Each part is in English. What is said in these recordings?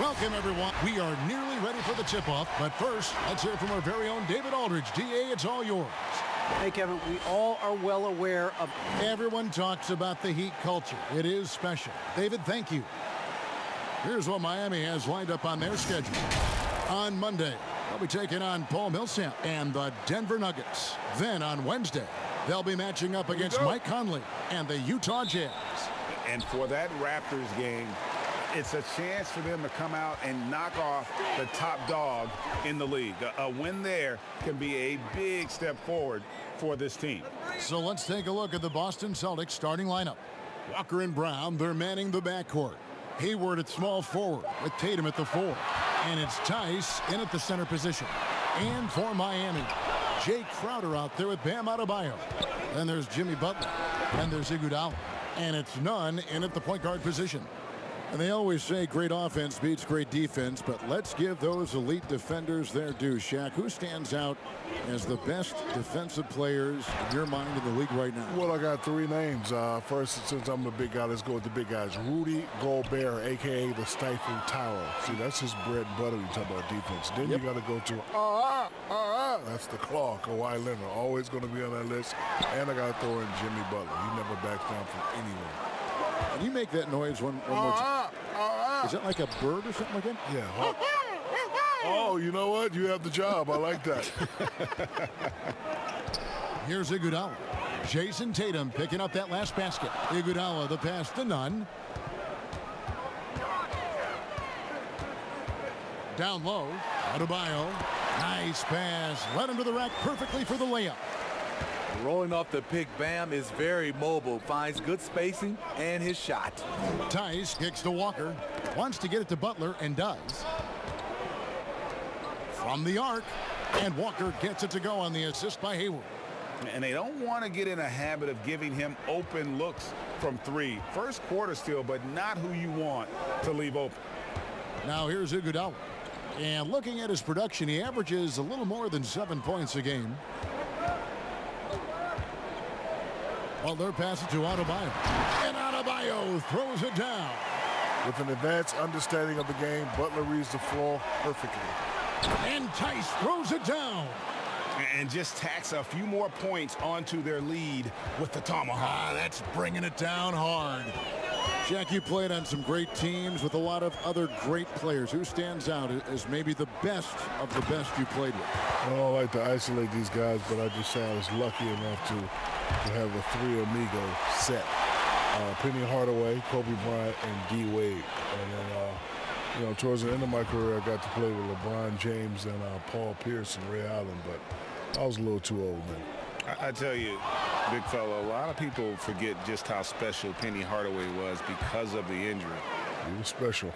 Welcome, everyone. We are nearly ready for the tip-off, but first, let's hear from our very own David Aldridge. DA, it's all yours. Hey, Kevin, we all are well aware of... Everyone talks about the Heat culture. It is special. David, thank you. Here's what Miami has lined up on their schedule. On Monday, they'll be taking on Paul Millsap and the Denver Nuggets. Then on Wednesday, they'll be matching up against Mike Conley and the Utah Jazz. And for that Raptors game, it's a chance for them to come out and knock off the top dog in the league. A win there can be a big step forward for this team. So let's take a look at the Boston Celtics starting lineup. Walker and Brown, they're manning the backcourt. Hayward at small forward with Tatum at the 4. And it's Tice in at the center position. And for Miami, Jay Crowder out there with Bam Adebayo. Then there's Jimmy Butler. And there's Iguodala. And it's Nunn in at the point guard position. And they always say great offense beats great defense, but let's give those elite defenders their due. Shaq, who stands out as the best defensive players in your mind in the league right now? Well, I got three names. First, since I'm a big guy, let's go with the big guys. Rudy Gobert, a.k.a. the Stifle Tower. See, that's his bread and butter when you talk about defense. Then you got to go to, that's the Claw, Kawhi Leonard. Always going to be on that list. And I got to throw in Jimmy Butler. He never backs down from anyone. Can you make that noise one more time? Is that like a bird or something like that? Yeah. Oh, you know what? You have the job. I like that. Here's Iguodala. Jason Tatum picking up that last basket. Iguodala, the pass to Nunn. Down low. Adebayo. Nice pass. Led him to the rack perfectly for the layup. Rolling off the pick, Bam is very mobile, finds good spacing, and his shot. Tice kicks to Walker, wants to get it to Butler, and does. From the arc, and Walker gets it to go on the assist by Hayward. And they don't want to get in a habit of giving him open looks from three. First quarter still, but not who you want to leave open. Now here's Iguodala. And looking at his production, he averages a little more than 7 points a game. Butler passes to Adebayo. And Adebayo throws it down. With an advanced understanding of the game, Butler reads the floor perfectly. And Tice throws it down. And just tacks a few more points onto their lead with the tomahawk. That's bringing it down hard. Jack, you played on some great teams with a lot of other great players. Who stands out as maybe the best of the best you played with? I don't like to isolate these guys, but I just say I was lucky enough to have a three amigo set. Penny Hardaway, Kobe Bryant, and D. Wade. And then, towards the end of my career, I got to play with LeBron James and Paul Pierce and Ray Allen, but I was a little too old, man. I tell you, big fella, a lot of people forget just how special Penny Hardaway was because of the injury. He was special.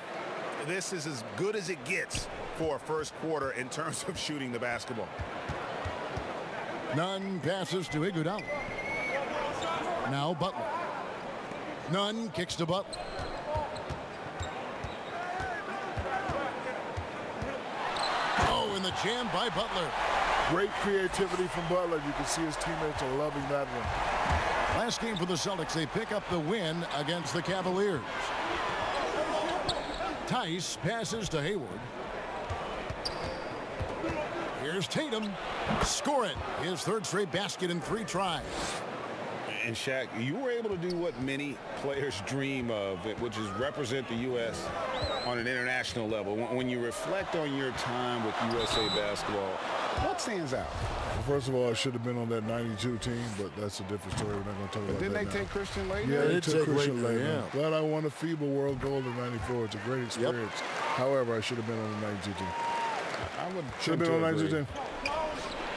This is as good as it gets for a first quarter in terms of shooting the basketball. Nunn passes to Iguodala. Now Butler. Nunn kicks to Butler. Oh, and the jam by Butler. Great creativity from Butler. You can see his teammates are loving that one. Last game for the Celtics, they pick up the win against the Cavaliers. Tice passes to Hayward. Here's Tatum. Score it. His third straight basket in 3 tries. And Shaq, you were able to do what many players dream of, which is represent the U.S. on an international level. When you reflect on your time with USA basketball, what stands out? Well, first of all, I should have been on that 92 team, but that's a different story. We're not going to talk about Didn't that they now. take Christian Laettner? Yeah, they took Christian Laettner, Laettner. yeah. Glad I won a FIBA World Gold in 94. It's a great experience. However, I should have been on the 92 team. I would Should have been on the 92 team.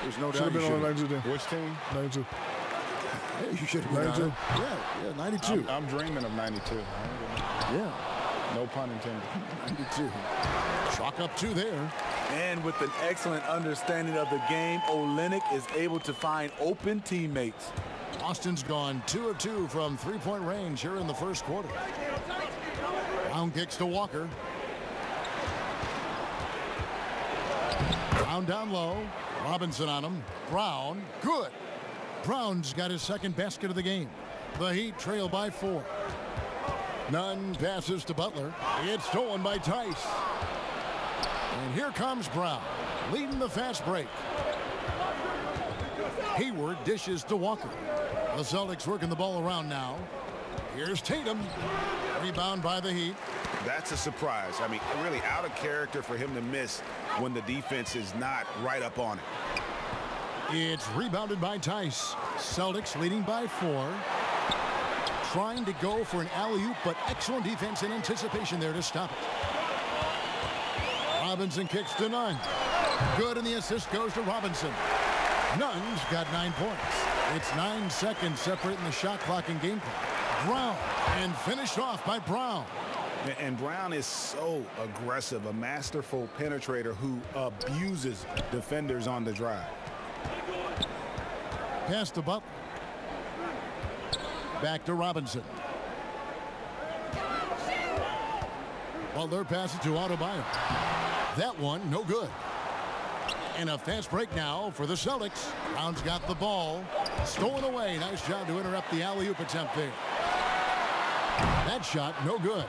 There's no doubt. Should have been on the 92 team. Which team? 92. Yeah, you should have been 92. on it. Yeah, 92. I'm dreaming of 92. Yeah, No pun intended. 92. Chalk up 2 there. And with an excellent understanding of the game, Olynyk is able to find open teammates. Austin's gone 2 of 2 from 3-point range here in the first quarter. Brown kicks to Walker. Brown down low. Robinson on him. Brown, good. Brown's got his second basket of the game. The Heat trail by 4. Nunn passes to Butler. It's stolen by Tice. And here comes Brown, leading the fast break. Hayward dishes to Walker. The Celtics working the ball around now. Here's Tatum. Rebound by the Heat. That's a surprise. I mean, really out of character for him to miss when the defense is not right up on it. It's rebounded by Tice. Celtics leading by 4. Trying to go for an alley-oop, but excellent defense and anticipation there to stop it. Robinson kicks to Nunn. Good, and the assist goes to Robinson. Nunn's got 9 points. It's 9 seconds separating the shot clock and game clock. Brown, and finished off by Brown. And Brown is so aggressive, a masterful penetrator who abuses defenders on the drive. Pass to Butler. Back to Robinson. Butler passes to Adebayo. That one, no good. And a fast break now for the Celtics. Brown's got the ball. Stolen away. Nice job to interrupt the alley-oop attempt there. That shot, no good.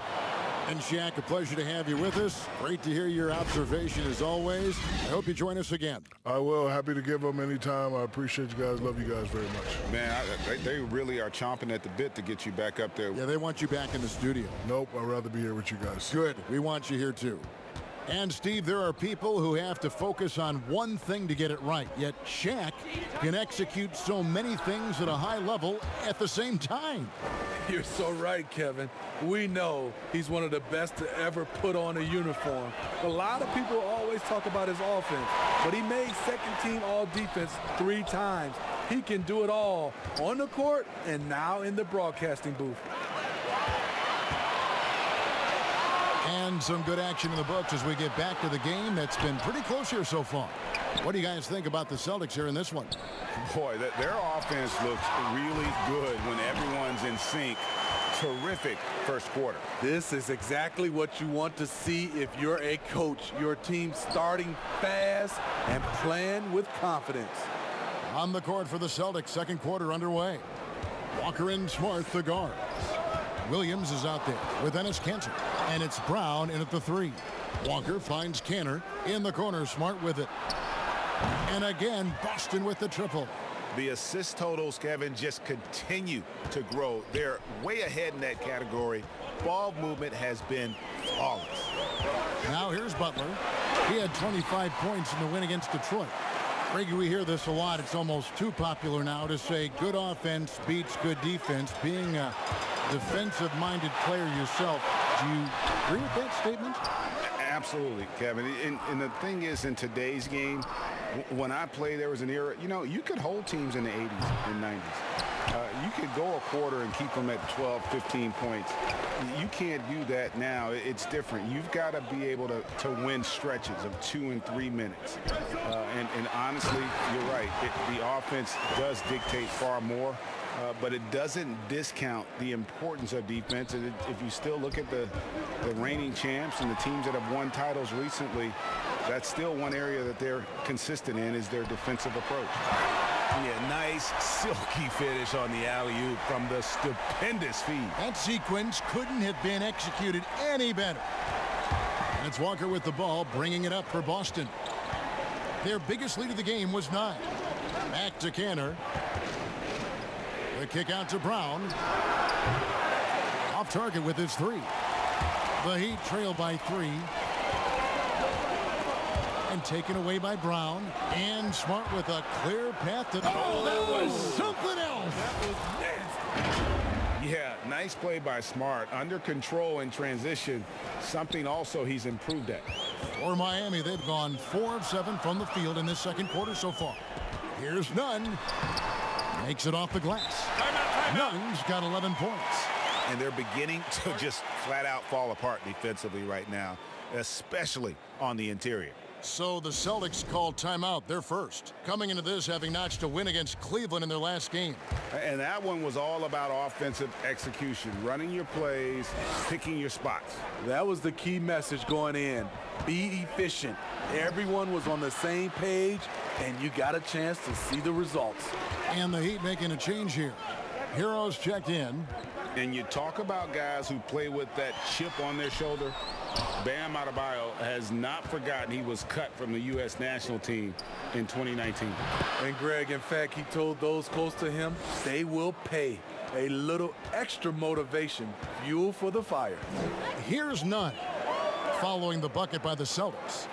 And Shaq, a pleasure to have you with us. Great to hear your observation as always. I hope you join us again. I will. Happy to give them anytime. I appreciate you guys. Love you guys very much. Man, they really are chomping at the bit to get you back up there. Yeah, they want you back in the studio. Nope, I'd rather be here with you guys. Good. We want you here too. And Steve, there are people who have to focus on one thing to get it right. Yet Shaq can execute so many things at a high level at the same time. You're so right, Kevin. We know he's one of the best to ever put on a uniform. A lot of people always talk about his offense, but he made second-team all-defense 3 times. He can do it all on the court and now in the broadcasting booth. And some good action in the books as we get back to the game that's been pretty close here so far. What do you guys think about the Celtics here in this one? Boy, their offense looks really good when everyone's in sync. Terrific first quarter. This is exactly what you want to see if you're a coach. Your team starting fast and playing with confidence. On the court for the Celtics, second quarter underway. Walker and Smart, the guards. Williams is out there with Enes Kanter. And it's Brown in at the 3. Walker finds Kanter in the corner. Smart with it. And again, Boston with the triple. The assist totals, Kevin, just continue to grow. They're way ahead in that category. Ball movement has been flawless. Now here's Butler. He had 25 points in the win against Detroit. Greggy, we hear this a lot. It's almost too popular now to say good offense beats good defense. Being a defensive-minded player yourself, do you agree with that statement? Absolutely, Kevin. And the thing is, in today's game, when I played, there was an era, you could hold teams in the 80s and 90s. You could go a quarter and keep them at 12, 15 points. You can't do that now. It's different. You've got to be able to win stretches of 2 and 3 minutes. And honestly, you're right. The offense does dictate far more. But it doesn't discount the importance of defense. And if you still look at the reigning champs and the teams that have won titles recently, that's still one area that they're consistent in is their defensive approach. Yeah, nice silky finish on the alley-oop from the stupendous feed. That sequence couldn't have been executed any better. And it's Walker with the ball, bringing it up for Boston. Their biggest lead of the game was 9. Back to Kanter. The kick out to Brown. Off target with his 3. The Heat trail by 3. And taken away by Brown. And Smart with a clear path to... Oh, that was something else. That was nasty. Yeah, nice play by Smart. Under control in transition. Something also he's improved at. For Miami, they've gone 4 of 7 from the field in this second quarter so far. Here's Nunn. Makes it off the glass. Nunn's got 11 points. And they're beginning to just flat out fall apart defensively right now, especially on the interior. So the Celtics called timeout, their first. Coming into this, having notched a win against Cleveland in their last game. And that one was all about offensive execution, running your plays, picking your spots. That was the key message going in. Be efficient. Everyone was on the same page, and you got a chance to see the results. And the Heat making a change here. Heroes checked in. And you talk about guys who play with that chip on their shoulder. Bam Adebayo has not forgotten he was cut from the U.S. national team in 2019. And Greg, in fact, he told those close to him they will pay. A little extra motivation, fuel for the fire. Here's none. Following the bucket by the Celtics.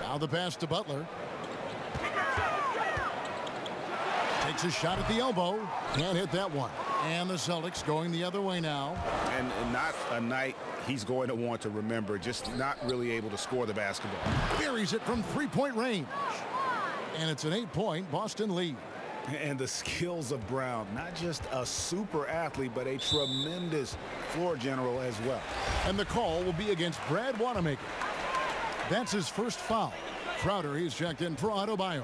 Now the pass to Butler. Takes a shot at the elbow. Can't hit that one. And the Celtics going the other way now. And not a night he's going to want to remember, just not really able to score the basketball. Buries it from three-point range. And it's an 8-point Boston lead. And the skills of Brown, not just a super athlete, but a tremendous floor general as well. And the call will be against Brad Wanamaker. That's his first foul. Crowder, he's checked in for Adebayo.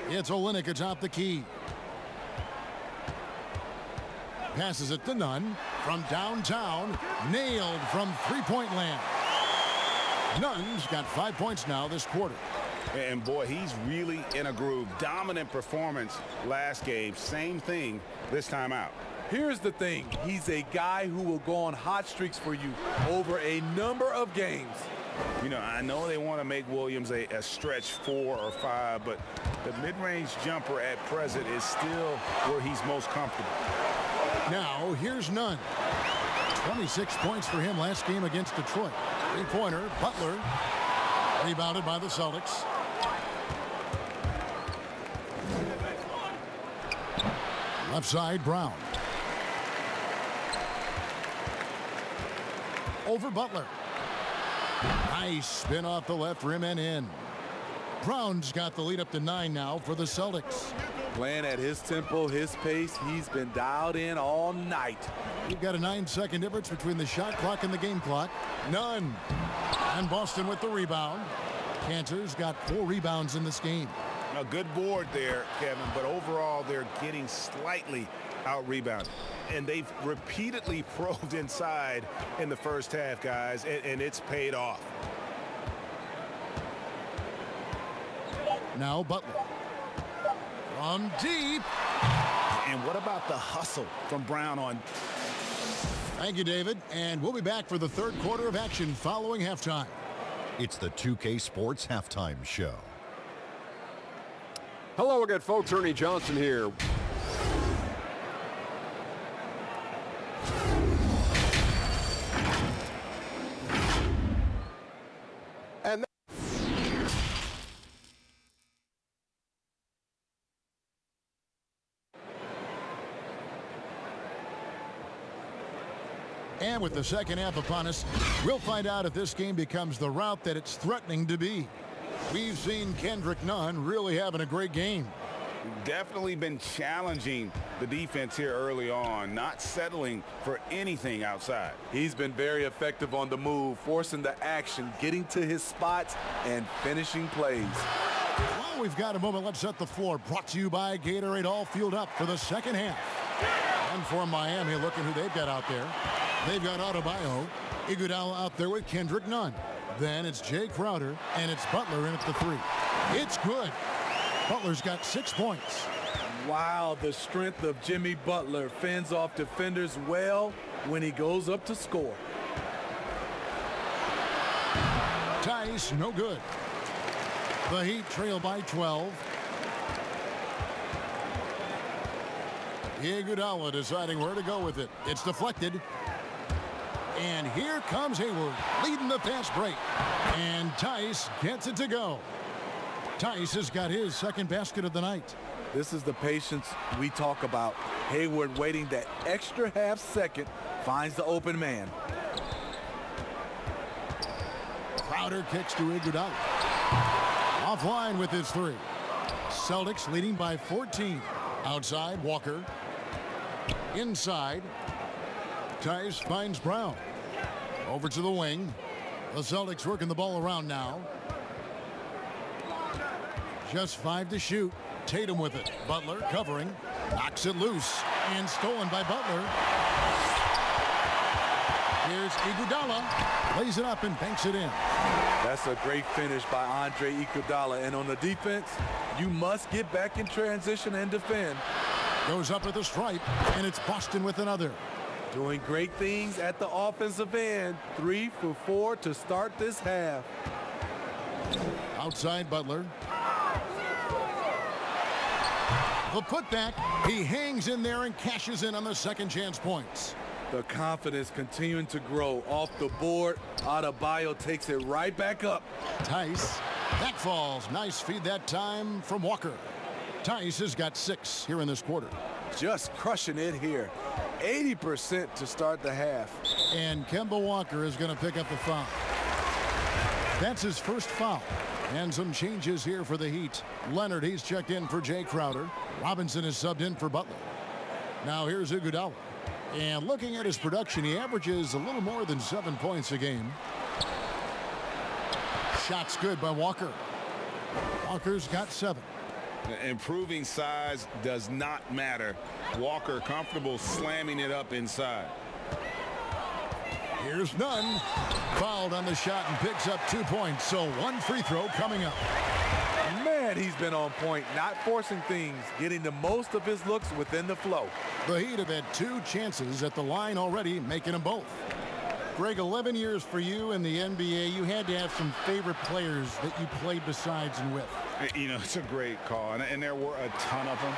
It's Olynyk atop the key. Passes it to Nunn from downtown. Nailed from three-point land. Nunn's got 5 points now this quarter. And boy, he's really in a groove. Dominant performance last game. Same thing this time out. Here's the thing. He's a guy who will go on hot streaks for you over a number of games. You know, I know they want to make Williams a stretch 4 or 5, but the mid-range jumper at present is still where he's most comfortable. Now, here's Nunn. 26 points for him last game against Detroit. Three-pointer, Butler. Rebounded by the Celtics. Left side, Brown. Over Butler. Nice spin off the left rim and in. Brown's got the lead up to 9 now for the Celtics. Playing at his tempo, his pace, he's been dialed in all night. You've got a 9-second difference between the shot clock and the game clock. None. And Boston with the rebound. Cantor's got 4 rebounds in this game. A good board there, Kevin, but overall they're getting slightly out-rebounded. And they've repeatedly probed inside in the first half, guys, and it's paid off. Now Butler. From deep. And what about the hustle from Brown on? Thank you, David. And we'll be back for the third quarter of action following halftime. It's the 2K Sports Halftime Show. Hello again, folks. Ernie Johnson here. And with the second half upon us, we'll find out if this game becomes the route that it's threatening to be. We've seen Kendrick Nunn really having a great game. Definitely been challenging the defense here early on, not settling for anything outside. He's been very effective on the move, forcing the action, getting to his spots, and finishing plays. Well, we've got a moment. Let's set the floor. Brought to you by Gatorade, all fueled up for the second half. And for Miami, looking who they've got out there. They've got Adebayo, Iguodala out there with Kendrick Nunn. Then it's Jay Crowder, and it's Butler in at the 3. It's good. Butler's got 6 points. Wow, the strength of Jimmy Butler fends off defenders well when he goes up to score. Tice, no good. The Heat trail by 12. Iguodala deciding where to go with it. It's deflected. And here comes Hayward, leading the fast break. And Tice gets it to go. Tice has got his second basket of the night. This is the patience we talk about. Hayward waiting that extra half second, finds the open man. Crowder kicks to Iguodala. Offline with his 3. Celtics leading by 14. Outside, Walker. Inside. Tice finds Brown. Over to the wing. The Celtics working the ball around now. Just 5 to shoot. Tatum with it. Butler covering. Knocks it loose. And stolen by Butler. Here's Iguodala. Lays it up and banks it in. That's a great finish by Andre Iguodala. And on the defense, you must get back in transition and defend. Goes up at the stripe, and it's Boston with another. Doing great things at the offensive end. 3 for 4 to start this half. Outside Butler. The putback. He hangs in there and cashes in on the second chance points. The confidence continuing to grow off the board. Adebayo takes it right back up. Tice. That falls. Nice feed that time from Walker. Tice has got 6 here in this quarter. Just crushing it here. 80% to start the half. And Kemba Walker is going to pick up the foul. That's his first foul. And some changes here for the Heat. Leonard, he's checked in for Jay Crowder. Robinson is subbed in for Butler. Now here's Iguodala. And looking at his production, he averages a little more than 7 points a game. Shots good by Walker. Walker's got 7. Improving size does not matter. Walker comfortable slamming it up inside. Here's Nunn. Fouled on the shot and picks up 2 points. So 1 free throw coming up. Man, he's been on point, not forcing things, getting the most of his looks within the flow. The Heat have had 2 chances at the line already, making them both. Greg, 11 years for you in the NBA. You had to have some favorite players that you played besides and with. You know, it's a great call, and there were a ton of them.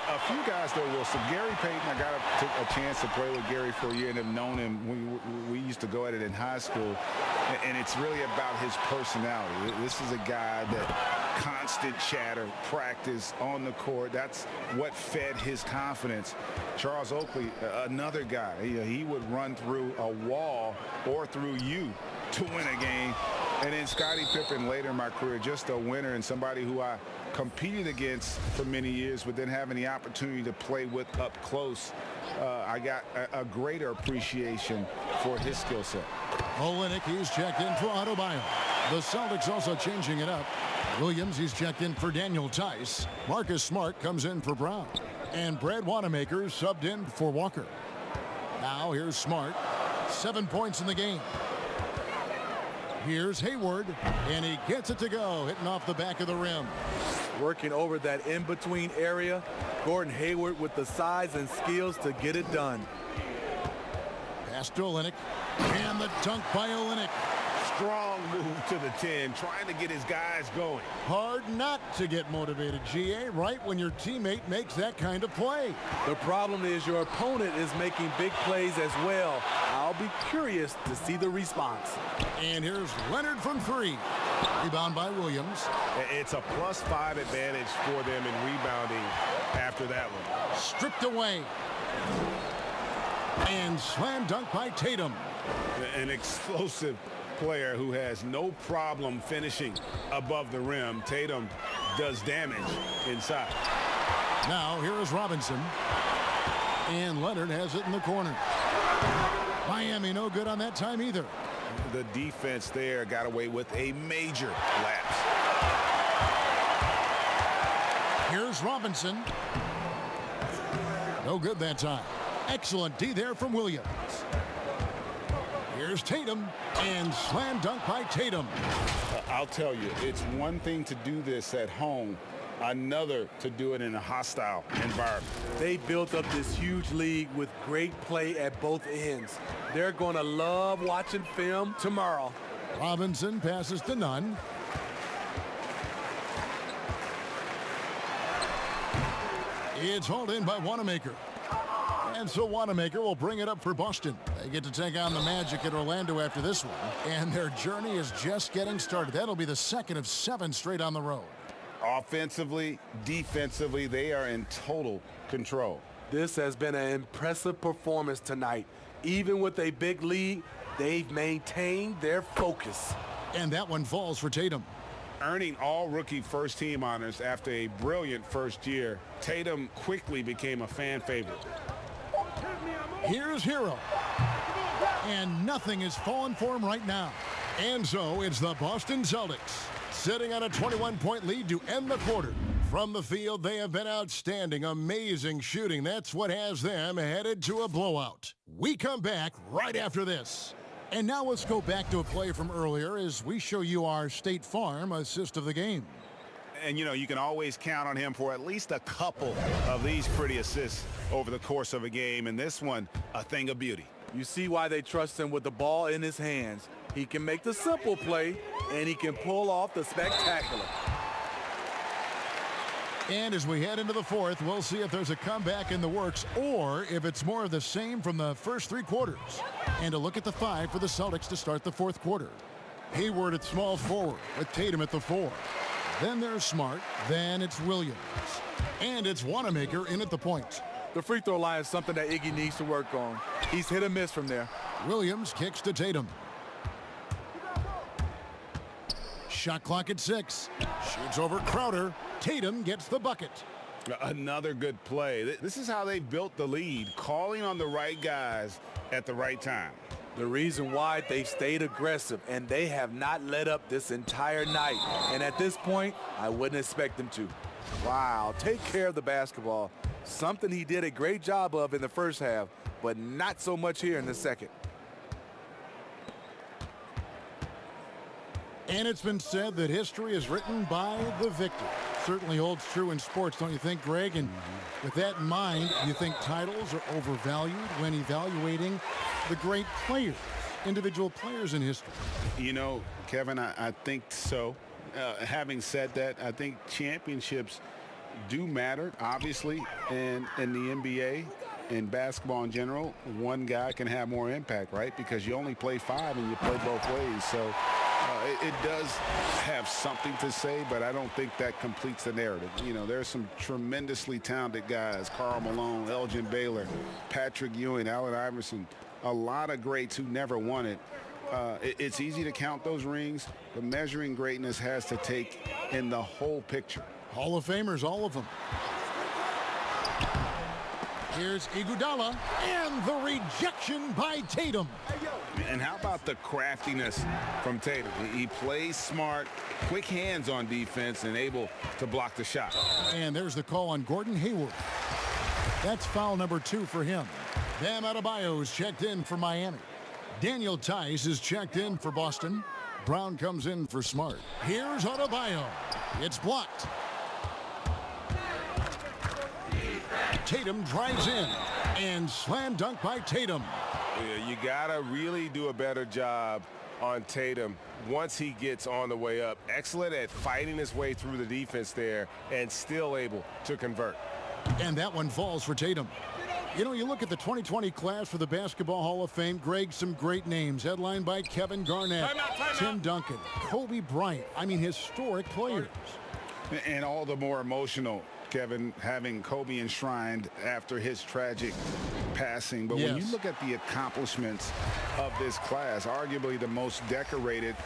A few guys, though, will. So Gary Payton, I got a chance to play with Gary for a year and have known him. We used to go at it in high school, and it's really about his personality. This is a guy that constant chatter, practice on the court. That's what fed his confidence. Charles Oakley, another guy, he would run through a wall or through you to win a game. And then Scottie Pippen later in my career, just a winner and somebody who I competed against for many years, but then having the opportunity to play with up close, I got a greater appreciation for his skill set. Olynyk, he's checked in for Adebayo. The Celtics also changing it up. Williams, he's checked in for Daniel Tice. Marcus Smart comes in for Brown. And Brad Wanamaker subbed in for Walker. Now here's Smart. 7 points in the game. Here's Hayward, and he gets it to go, hitting off the back of the rim. Working over that in-between area. Gordon Hayward with the size and skills to get it done. Pass to Olynyk, and the dunk by Olynyk. Strong move to the 10, trying to get his guys going. Hard not to get motivated, GA, right when your teammate makes that kind of play. The problem is your opponent is making big plays as well. I'll be curious to see the response. And here's Leonard from 3. Rebound by Williams. It's a +5 advantage for them in rebounding after that one. Stripped away. And slam dunk by Tatum. An explosive player who has no problem finishing above the rim. Tatum does damage inside. Now here is Robinson. And Leonard has it in the corner. Miami no good on that time either. The defense there got away with a major lapse. Here's Robinson. No good that time. Excellent D there from Williams. Here's Tatum, and slam dunk by Tatum. I'll tell you, it's one thing to do this at home, another to do it in a hostile environment. They built up this huge league with great play at both ends. They're going to love watching film tomorrow. Robinson passes to Nunn. It's hauled in by Wanamaker. And so Wanamaker will bring it up for Boston. They get to take on the Magic at Orlando after this one. And their journey is just getting started. That'll be the second of 7 straight on the road. Offensively, defensively, they are in total control. This has been an impressive performance tonight. Even with a big lead, they've maintained their focus. And that one falls for Tatum. Earning all rookie first team honors after a brilliant first year, Tatum quickly became a fan favorite. Here's Hero. And nothing is falling for him right now. And so it's the Boston Celtics sitting on a 21-point lead to end the quarter. From the field, they have been outstanding. Amazing shooting. That's what has them headed to a blowout. We come back right after this. And now let's go back to a play from earlier as we show you our State Farm assist of the game. And, you know, you can always count on him for at least a couple of these pretty assists over the course of a game. And this one, a thing of beauty. You see why they trust him with the ball in his hands. He can make the simple play, and he can pull off the spectacular. And as we head into the fourth, we'll see if there's a comeback in the works or if it's more of the same from the first three quarters. And a look at the five for the Celtics to start the fourth quarter. Hayward at small forward with Tatum at the 4. Then there's Smart. Then it's Williams. And it's Wanamaker in at the point. The free throw line is something that Iggy needs to work on. He's hit or miss from there. Williams kicks to Tatum. Shot clock at 6. Shoots over Crowder. Tatum gets the bucket. Another good play. This is how they built the lead, calling on the right guys at the right time. The reason why they stayed aggressive, and they have not let up this entire night. And at this point, I wouldn't expect them to. Wow, take care of the basketball. Something he did a great job of in the first half, but not so much here in the second. And it's been said that history is written by the victor. Certainly holds true in sports, don't you think, Greg? And with that in mind, you think titles are overvalued when evaluating the great players, individual players in history? You know, Kevin, I think so. Having said that, I think championships do matter, obviously, in the NBA and basketball in general. One guy can have more impact, right? Because you only play 5 and you play both ways. So it does have something to say, but I don't think that completes the narrative. You know, there's some tremendously talented guys, Karl Malone, Elgin Baylor, Patrick Ewing, Allen Iverson, a lot of greats who never won it. It's easy to count those rings, but measuring greatness has to take in the whole picture. Hall of Famers, all of them. Here's Iguodala, and the rejection by Tatum. And how about the craftiness from Tatum? He plays smart, quick hands on defense, and able to block the shot. And there's the call on Gordon Hayward. That's foul number 2 for him. Bam Adebayo is checked in for Miami. Daniel Tice is checked in for Boston. Brown comes in for Smart. Here's Adebayo. It's blocked. Tatum drives in, and slam dunk by Tatum. Yeah, you gotta really do a better job on Tatum once he gets on the way up. Excellent at fighting his way through the defense there and still able to convert. And that one falls for Tatum. You know, you look at the 2020 class for the Basketball Hall of Fame, Greg, some great names, headlined by Kevin Garnett, Tim Duncan, Kobe Bryant. I mean, historic players. And all the more emotional, Kevin, having Kobe enshrined after his tragic passing. But when you look at the accomplishments of this class, arguably the most decorated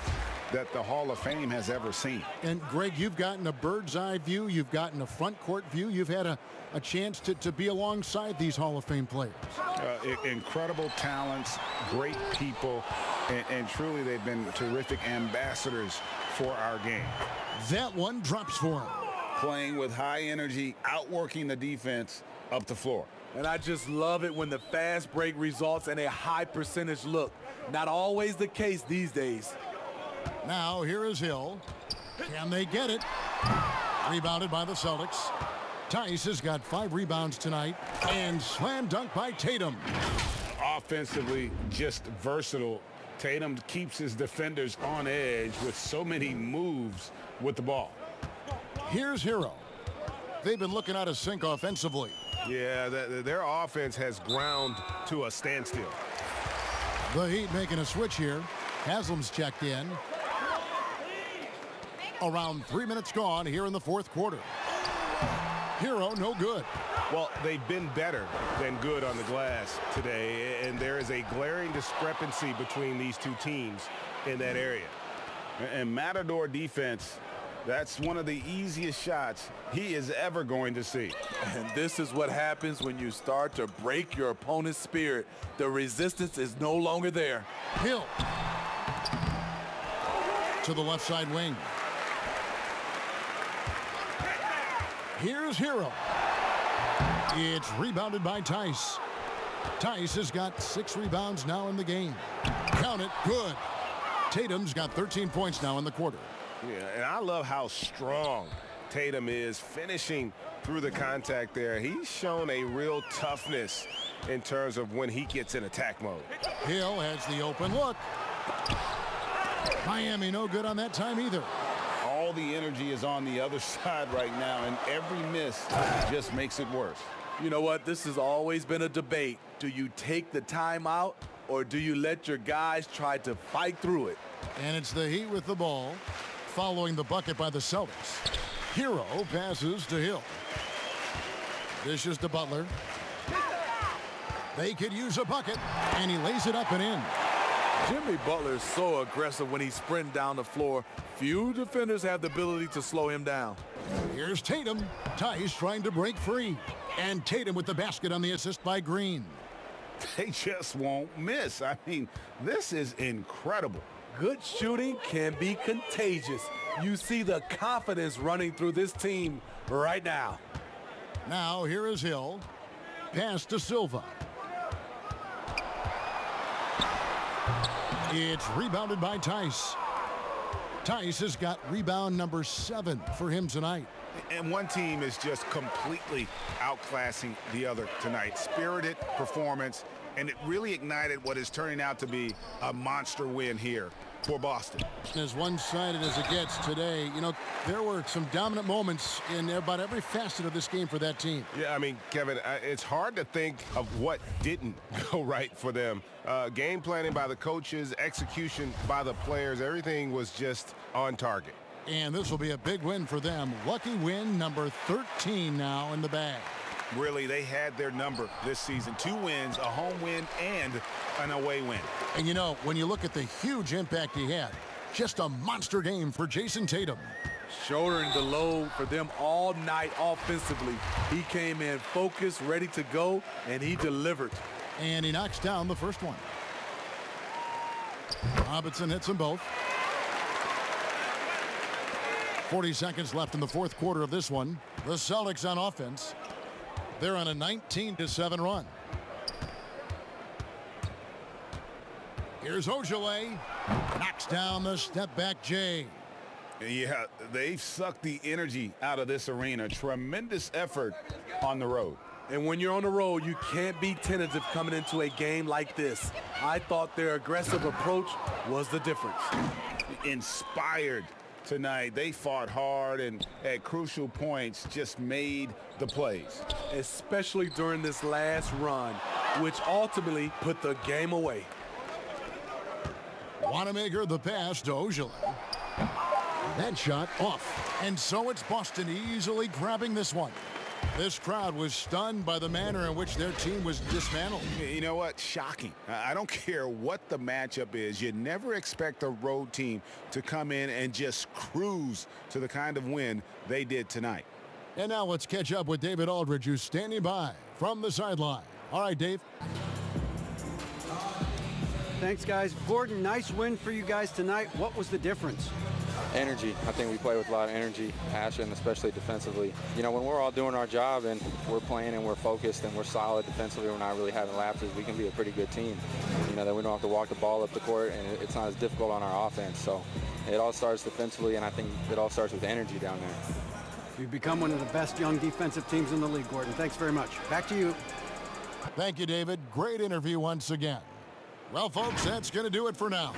that the Hall of Fame has ever seen. And Greg, you've gotten a bird's eye view. You've gotten a front court view. You've had a chance to be alongside these Hall of Fame players. Incredible talents, great people, and truly they've been terrific ambassadors for our game. That one drops for him. Playing with high energy, outworking the defense up the floor. And I just love it when the fast break results in a high percentage look. Not always the case these days. Now here is Hill. Can they get it? Rebounded by the Celtics. Tice has got 5 rebounds tonight. And slam dunk by Tatum. Offensively, just versatile. Tatum keeps his defenders on edge with so many moves with the ball. Here's Hero. They've been looking out of sync offensively. Yeah, their offense has ground to a standstill. The Heat making a switch here. Haslam's checked in. Around 3 minutes gone here in the fourth quarter. Hero, no good. Well, they've been better than good on the glass today, and there is a glaring discrepancy between these two teams in that area. And Matador defense, that's one of the easiest shots he is ever going to see. And this is what happens when you start to break your opponent's spirit. The resistance is no longer there. Hill to the left side wing. Here's Hero. It's rebounded by Tice. Tice has got 6 rebounds now in the game. Count it, good. Tatum's got 13 points now in the quarter. Yeah, and I love how strong Tatum is finishing through the contact there. He's shown a real toughness in terms of when he gets in attack mode. Hill has the open look. Miami no good on that time either. All the energy is on the other side right now, and every miss just makes it worse. You know what? This has always been a debate. Do you take the timeout or do you let your guys try to fight through it? And it's the Heat with the ball, following the bucket by the Celtics. Hero passes to Hill. Dishes to Butler. They could use a bucket, and he lays it up and in. Jimmy Butler is so aggressive when he's sprinting down the floor. Few defenders have the ability to slow him down. Here's Tatum. Tice trying to break free. And Tatum with the basket on the assist by Green. They just won't miss. I mean, this is incredible. Good shooting can be contagious. You see the confidence running through this team right now. Now here is Hill. Pass to Silva. It's rebounded by Tice. Tice has got rebound number 7 for him tonight. And one team is just completely outclassing the other tonight. Spirited performance, and it really ignited what is turning out to be a monster win here for Boston. As one-sided as it gets today, you know, there were some dominant moments in about every facet of this game for that team. Yeah, I mean, Kevin, it's hard to think of what didn't go right for them. Game planning by the coaches, execution by the players, everything was just on target. And this will be a big win for them. Lucky win number 13 now in the bag. Really, they had their number this season. 2 wins, a home win, and an away win. And, you know, when you look at the huge impact he had, just a monster game for Jason Tatum. Shouldering the load for them all night offensively. He came in focused, ready to go, and he delivered. And he knocks down the first one. Robinson hits them both. 40 seconds left in the fourth quarter of this one. The Celtics on offense. They're on a 19-7 run. Here's Ojale. Knocks down the step-back J. Yeah, they've sucked the energy out of this arena. Tremendous effort on the road. And when you're on the road, you can't be tentative coming into a game like this. I thought their aggressive approach was the difference. Inspired tonight. They fought hard and at crucial points just made the plays. Especially during this last run, which ultimately put the game away. Wanamaker the pass to Ojale. That shot off. And so it's Boston easily grabbing this one. This crowd was stunned by the manner in which their team was dismantled. You know what? Shocking. I don't care what the matchup is. You never expect a road team to come in and just cruise to the kind of win they did tonight. And now let's catch up with David Aldridge, who's standing by from the sideline. All right, Dave. Thanks, guys. Gordon, nice win for you guys tonight. What was the difference? Energy. I think we play with a lot of energy, passion, especially defensively. You know, when we're all doing our job and we're playing and we're focused and we're solid defensively, we're not really having lapses, we can be a pretty good team. You know, that we don't have to walk the ball up the court, and it's not as difficult on our offense. So it all starts defensively, and I think it all starts with energy down there. You've become one of the best young defensive teams in the league, Gordon. Thanks very much. Back to you. Thank you, David. Great interview once again. Well, folks, that's going to do it for now.